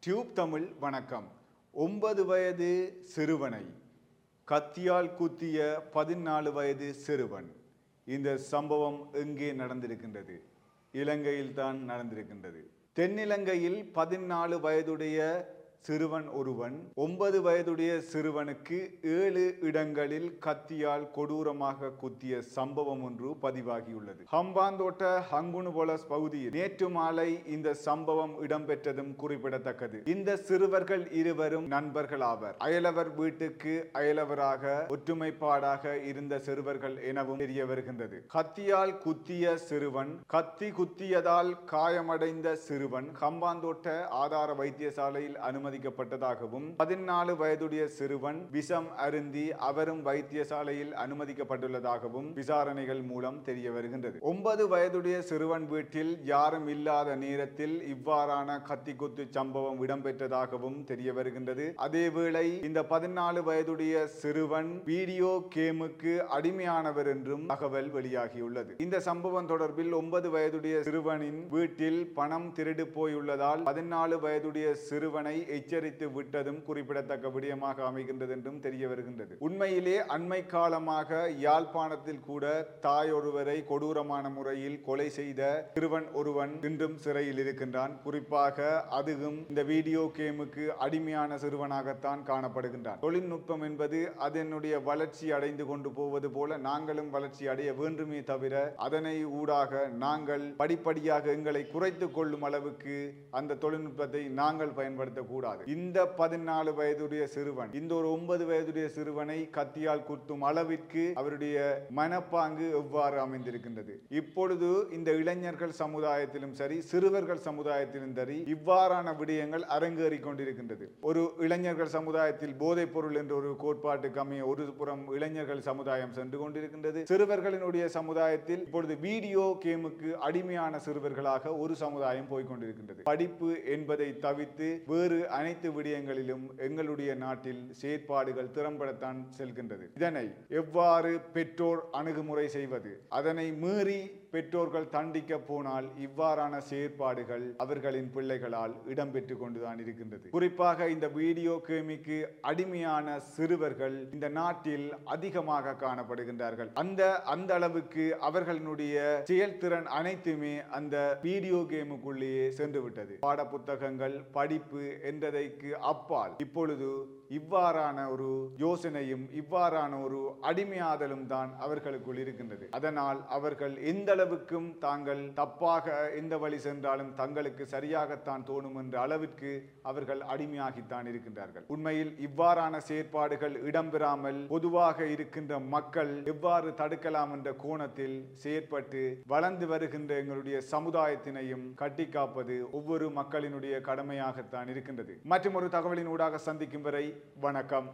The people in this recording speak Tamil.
டியூப் தமிழ் வணக்கம். 9 வயது சிறுவனை கத்தியால் குத்திய 14 வயது சிறுவன். இந்த சம்பவம் எங்கே நடந்திருக்கின்றது? இலங்கையில் தான் நடந்திருக்கின்றது. தென்னிலங்கையில் 14 வயதுடைய சிறுவன் ஒருவன் 9 வயதுடைய சிறுவனுக்கு 7 இடங்களில் கத்தியால் கொடூரமாக குத்திய சம்பவம் ஒன்று பதிவாகியுள்ளது. ஹம்பாந்தோட்ட ஹங்குனுபொலஸ் பகுதியில் நேற்று மாலை இந்த சம்பவம் இடம்பெற்றதும் குறிப்பிடத்தக்கது. இந்த சிறுவர்கள் இருவரும் நண்பர்கள் ஆவர். அயலவர் வீட்டுக்கு அயலவராக ஒற்றுமைப்பாடாக இருந்த சிறுவர்கள் எனவும் தெரிய வருகின்றது. கத்தியால் குத்திய சிறுவன், கத்தி குத்தியதால் காயமடைந்த சிறுவன் ஹம்பாந்தோட்ட ஆதார வைத்தியசாலையில் அனுமதிக்கப்பட்டதாகவும் 14 வயதுடைய சிறுவன் விஷம் அருந்தி அவரும் வைத்தியசாலையில் அனுமதிக்கப்பட்டுள்ளதாகவும் விசாரணைகள் மூலம் தெரிய வருகின்றது. 9 வயதுடைய சிறுவன் வீட்டில் யாரும் இல்லாத நேரத்தில் இவ்வாறான கத்தி குத்து சம்பவம் இடம்பெற்றதாகவும் தெரிய வருகின்றது. அதேவேளை இந்த 14 வயதுடைய சிறுவன் வீடியோ கேமுக்கு அடிமையானவர் என்றும் தகவல் வெளியாகியுள்ளது. இந்த சம்பவம் தொடர்பில் 9 வயதுடைய சிறுவனின் வீட்டில் பணம் திருடு போயுள்ளதால் 14 வயதுடைய சிறுவனை எச்சரித்து விட்டதும் குறிப்பிடத்தக்க விடயமாக அமைகின்றது என்றும் தெரிய வருகின்றது. உண்மையிலே அண்மை காலமாக யாழ்ப்பாணத்தில் கூட தாய் ஒருவரை கொடூரமான முறையில் கொலை செய்த சிறுவன் ஒருவன் இன்றும் சிறையில் இருக்கின்றான். குறிப்பாக அதுவும் இந்த வீடியோ கேமுக்கு அடிமையான சிறுவனாகத்தான் காணப்படுகின்றான். தொழில்நுட்பம் என்பது அதனுடைய வளர்ச்சி அடைந்து கொண்டு போவது போல நாங்களும் வளர்ச்சி அடைய வேண்டுமே தவிர அதனை ஊடாக நாங்கள் படிப்படியாக எங்களை குறைத்துக் கொள்ளும் அளவுக்கு அந்த தொழில்நுட்பத்தை நாங்கள் பயன்படுத்தக்கூடாது. இந்த 14 வயதுடைய சிறுவன் இந்த ஒரு 9 வயதுடைய சிறுவனை கத்தியால் குத்தும் அளவிற்கு அவருடைய மனப்பாங்கு எவ்வாறு அமைந்திருக்கின்றது? இப்பொழுது இந்த இளைஞர்கள் சமுதாயத்திலும் சரி, சிறுவர்கள் சமுதாயத்திலும் சரி, இவ்வாறான விடயங்கள் அரங்கேறிக் கொண்டிருக்கின்றது. ஒரு இளைஞர்கள் சமுதாயத்தில் போதைப் பொருள் என்ற ஒரு கோட்பாட்டுக்கு அமைய ஒரு புறம் இளைஞர்கள் சமுதாயம் சென்று கொண்டிருக்கின்றது. சிறுவர்களினுடைய சமுதாயத்தில் இப்பொழுது வீடியோ கேமுக்கு அடிமையான சிறுவர்களாக ஒரு சமுதாயம் போய்கொண்டிருக்கின்றது. படிப்பு என்பதை தவிர்த்து வேறு அனைத்து விடயங்களிலும் எங்களுடைய நாட்டில் செயற்பாடுகள் திறம்படத்தான் செல்கின்றது. இதனை எவ்வாறு பெற்றோர் அணுகுமுறை செய்வது? அதனை மீறி பெற்றோர்கள் தண்டிக்க போனால் இவ்வாறான செயற்பாடுகள் அவர்களின் பிள்ளைகளால் இடம்பெற்று கொண்டுதான் இருக்கின்றது. குறிப்பாக இந்த வீடியோ கேமிற்கு அடிமையான சிறுவர்கள் இந்த நாட்டில் அதிகமாக காணப்படுகின்றார்கள். அந்த அளவுக்கு அவர்களுடைய செயல்திறன் அனைத்துமே அந்த வீடியோ கேமுக்குள்ளேயே சென்று விட்டது. பாட புத்தகங்கள், படிப்பு என்றதைக்கு அப்பால் இப்பொழுது இவ்வாறான ஒரு யோசனையும் இவ்வாறான ஒரு அடிமையாதலும் தான் அவர்களுக்குள் இருக்கின்றது. அதனால் அவர்கள் எந்த அளவுக்கும் தாங்கள் தப்பாக எந்த வழி சென்றாலும் தங்களுக்கு சரியாகத்தான் தோணும் என்ற அளவிற்கு அவர்கள் அடிமையாகித்தான் இருக்கின்றார்கள். உண்மையில் இவ்வாறான செயற்பாடுகள் இடம்பெறாமல் பொதுவாக இருக்கின்ற மக்கள் எவ்வாறு தடுக்கலாம் என்ற கோணத்தில் செயற்பட்டு வளர்ந்து வருகின்ற எங்களுடைய சமுதாயத்தினையும் கட்டி காப்பது ஒவ்வொரு மக்களினுடைய கடமையாகத்தான் இருக்கின்றது. மற்றும் ஒரு தகவலின் ஊடாக சந்திக்கும் வரை வணக்கம்.